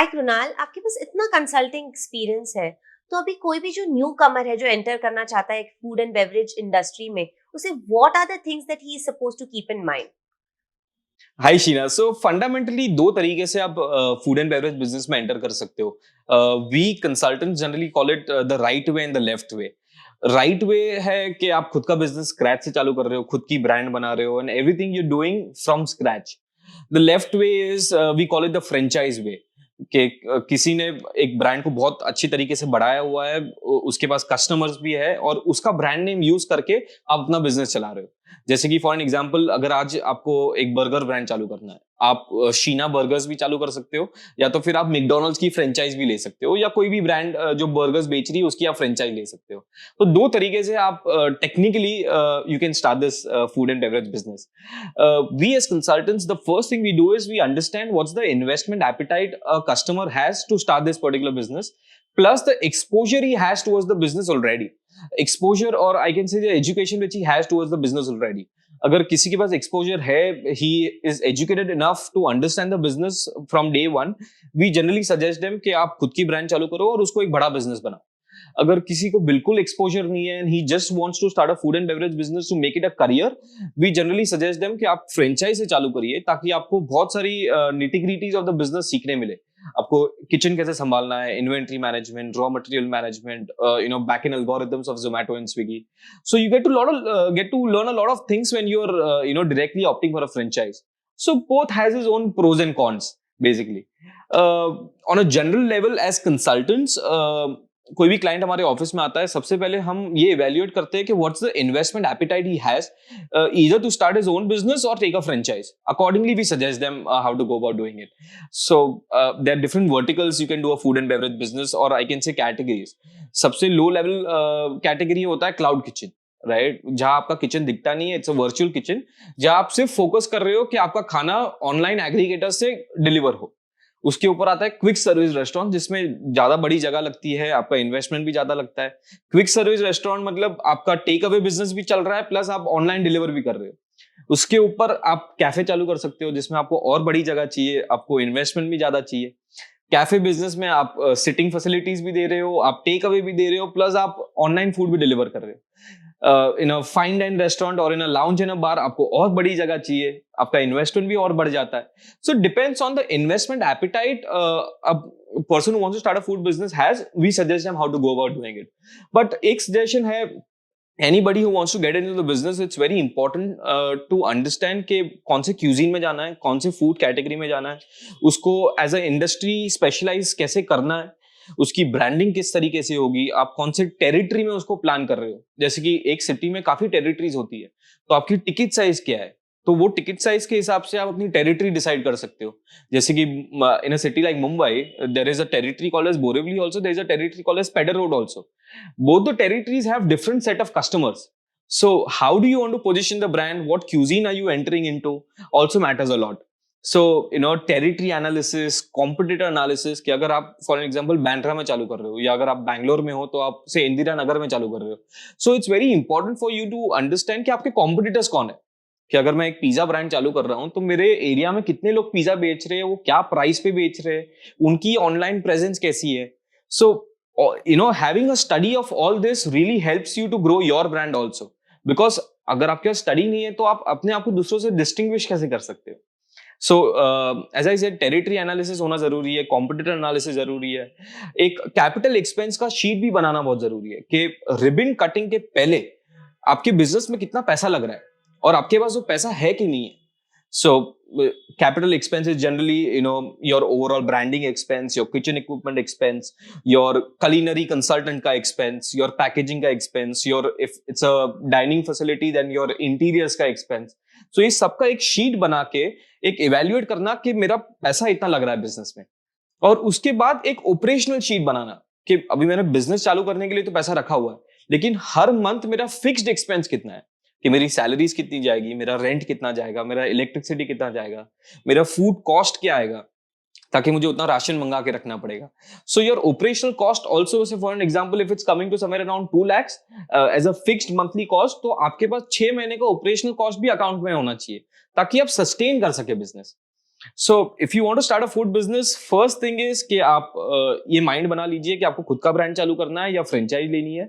हाय कृणाल, आपके पास इतना consulting experience है, तो अभी कोई भी जो न्यू कमर है जो एंटर करना चाहता है फूड एंड बेवरेज इंडस्ट्री में, उसे what are the things that he is supposed to keep in mind? Hi Sheena. So fundamentally दो तरीके से आप फूड एंड बेवरेज बिजनेस में एंटर कर सकते हो। We consultant generally call it the right way and the left way. Right way है कि आप खुद का बिजनेस स्क्रैच से चालू कर रहे हो, खुद की ब्रांड बना रहे हो and everything you doing from scratch. The left way is we call it the franchise way कि किसी ने एक ब्रांड को बहुत अच्छी तरीके से बढ़ाया हुआ है, उसके पास कस्टमर्स भी है और उसका ब्रांड नेम यूज करके आप अपना बिजनेस चला रहे हो। जैसे कि फॉर एन एग्जांपल, अगर आज आपको एक बर्गर ब्रांड चालू करना है, आप शीना बर्गर्स भी चालू कर सकते हो, या तो फिर आप मैकडॉनल्ड्स की फ्रेंचाइज भी ले सकते हो, या कोई भी ब्रांड जो बर्गर्स बेच रही है उसकी आप फ्रेंचाइज ले सकते हो। तो दो तरीके से आप technically you can start this food and beverage business. We as consultants, the first thing we do is we understand what's the investment appetite a customer has to start this particular business, plus the exposure he has towards the business already. Exposure, or I can say the education which he has towards the business already. अगर किसी के पास exposure है, he is educated enough to understand the business from day one, we generally suggest them कि आप खुद की brand चालू करो और उसको एक बड़ा बिजनेस बनाओ। अगर किसी को बिल्कुल एक्सपोजर नहीं है and he just wants to start a food and beverage business to make it a career, we generally suggest them कि आप फ्रेंचाइज से चालू करिए, ताकि आपको बहुत सारी निटी-ग्रिटीज ऑफ द बिजनेस सीखने मिले। आपको किचन कैसे संभालना है, inventory management, raw material management, back and algorithms of Zomato and Swiggy. So you get to learn a lot of things when you're directly opting for a franchise. So both has its own pros and cons basically. On a general level, as consultants, कोई भी client हमारे office में आता है, सबसे पहले हम ये इवेल्युएट करते हैं कि what's the investment appetite he has, either to start his own business or take a franchise. Accordingly, we suggest them how to go about doing it. So there are different verticals you can do a food and beverage business, or I can say categories. सबसे low level category होता है cloud kitchen, right, जहां आपका kitchen दिखता नहीं है, it's a virtual kitchen, जहां आप सिर्फ फोकस कर रहे हो कि आपका खाना ऑनलाइन एग्रीगेटर से डिलीवर हो। उसके ऊपर आता है क्विक सर्विस रेस्टोरेंट, जिसमें ज्यादा बड़ी जगह लगती है, आपका इन्वेस्टमेंट भी ज्यादा लगता है। क्विक सर्विस रेस्टोरेंट मतलब आपका टेक अवे बिजनेस भी चल रहा है, प्लस आप ऑनलाइन डिलीवर भी कर रहे हो। उसके ऊपर आप कैफे चालू कर सकते हो, जिसमें आपको और बड़ी जगह चाहिए, आपको इन्वेस्टमेंट भी ज्यादा चाहिए। कैफे बिजनेस में आप सिटिंग फैसिलिटीज भी दे रहे हो, आप टेक अवे भी दे रहे हो, प्लस आप ऑनलाइन फूड भी डिलीवर कर रहे हो। इन अ फाइन डाइन रेस्टोरेंट और इन अ लाउंज इन अ बार आपको और बड़ी जगह चाहिए, आपका इन्वेस्टमेंट भी और बढ़ जाता है। So it depends on the investment appetite a person who wants to start a food business has. We suggest them how to go about doing it. But एक suggestion है, anybody who wants to get into the business, it's very important to understand कि कौन से cuisine में जाना है, कौन से food category में जाना है, उसको as a industry specialize कैसे करना है, उसकी ब्रांडिंग किस तरीके से होगी, आप कौन से टेरिटरी में उसको प्लान कर रहे हो। जैसे कि एक सिटी में काफी टेरिटरीज होती है, तो आपकी टिकट साइज क्या है, तो वो टिकट साइज के हिसाब से आप अपनी टेरिटरी डिसाइड कर सकते हो। जैसे कि in a city like Mumbai, there is a territory called as Borivali, also there is a territory called as Peddar Road also. Both the territories have different set of customers. So how do you want to position the brand? What cuisine are you entering into? Also matters a lot. So territory analysis, competitor analysis, कि अगर आप for example Bandra में चालू कर रहे हो, या अगर आप बैंगलोर में हो तो आप से इंदिरा नगर में चालू कर रहे हो, so it's very important for you to understand कि आपके कॉम्पिटिटर्स कौन है। कि अगर मैं एक पिज्जा ब्रांड चालू कर रहा हूं, तो मेरे एरिया में कितने लोग पिज्जा बेच रहे हैं, वो क्या प्राइस पे बेच रहे हैं, उनकी ऑनलाइन प्रेजेंस कैसी है। So having a study of all this really helps you to grow your brand also. Because अगर आपके पास स्टडी नहीं है, तो आप अपने आप को दूसरों से डिस्टिंग्विश कैसे कर सकते हो। So as I said, territory analysis होना जरूरी है, कॉम्पिटिटर एनालिसिस जरूरी है, एक कैपिटल एक्सपेंस का शीट भी बनाना बहुत जरूरी है कि रिबन कटिंग के पहले आपके बिजनेस में कितना पैसा लग रहा है और आपके पास वो पैसा है कि नहीं है। सो capital expense is generally your overall branding expense, your kitchen equipment expense, your culinary consultant का expense, your packaging का expense, your if it's a dining facility then your interiors का expense. So इस सबका एक शीट बना के एक evaluate करना कि मेरा पैसा इतना लग रहा है बिजनेस में, और उसके बाद एक ऑपरेशनल शीट बनाना कि अभी मैंने बिजनेस चालू करने के लिए तो पैसा रखा हुआ है, लेकिन हर मंथ मेरा फिक्स्ड एक्सपेंस कितना है, कि मेरी सैलरीज कितनी जाएगी, मेरा रेंट कितना जाएगा, मेरा इलेक्ट्रिसिटी कितना जाएगा, मेरा फूड कॉस्ट क्या आएगा, ताकि मुझे उतना राशन मंगा के रखना पड़ेगा। So your operational cost also, for an example, if it's coming to somewhere around 2 lakhs as a fixed monthly cost, तो आपके पास 6 महीने का ऑपरेशनल कॉस्ट भी अकाउंट में होना चाहिए, ताकि आप सस्टेन कर सके business. So if you want to start a food business, first thing is कि आप ये माइंड बना लीजिए कि आपको खुद का ब्रांड चालू करना है या फ्रेंचाइज लेनी है।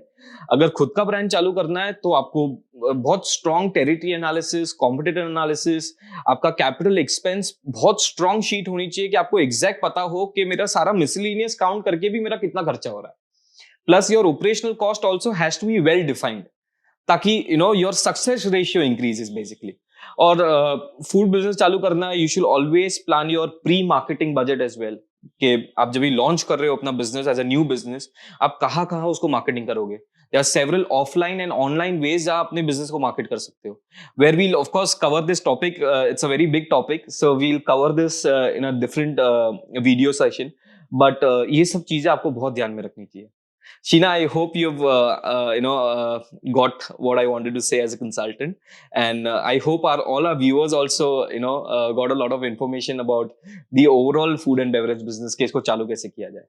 अगर खुद का ब्रांड चालू करना है तो आपको बहुत strong territory analysis, competitor analysis, आपका कैपिटल एक्सपेंस बहुत स्ट्रॉन्ग शीट होनी चाहिए कि आपको एग्जैक्ट पता हो कि मेरा सारा मिसलिनियस काउंट करके भी मेरा कितना खर्चा हो रहा है। Plus your operational cost also has to be well defined, ताकि your success ratio increases basically. और फूड बिजनेस चालू करना, you should always plan your pre marketing budget as well, कि आप जब भी लॉन्च कर रहे हो अपना business as a new business, आप कहाँ कहाँ उसको मार्केटिंग करोगे। There are several offline and online ways आप अपने बिजनेस को मार्केट कर सकते हो, where we'll of course cover this topic. It's a very big topic, so we'll cover this in a different video session, but ये सब चीजें आपको बहुत ध्यान में रखनी चाहिए। Sheena, I hope you've got what I wanted to say as a consultant, and I hope our all our viewers also got a lot of information about the overall food and beverage business के इसको चालू कैसे किया जाए।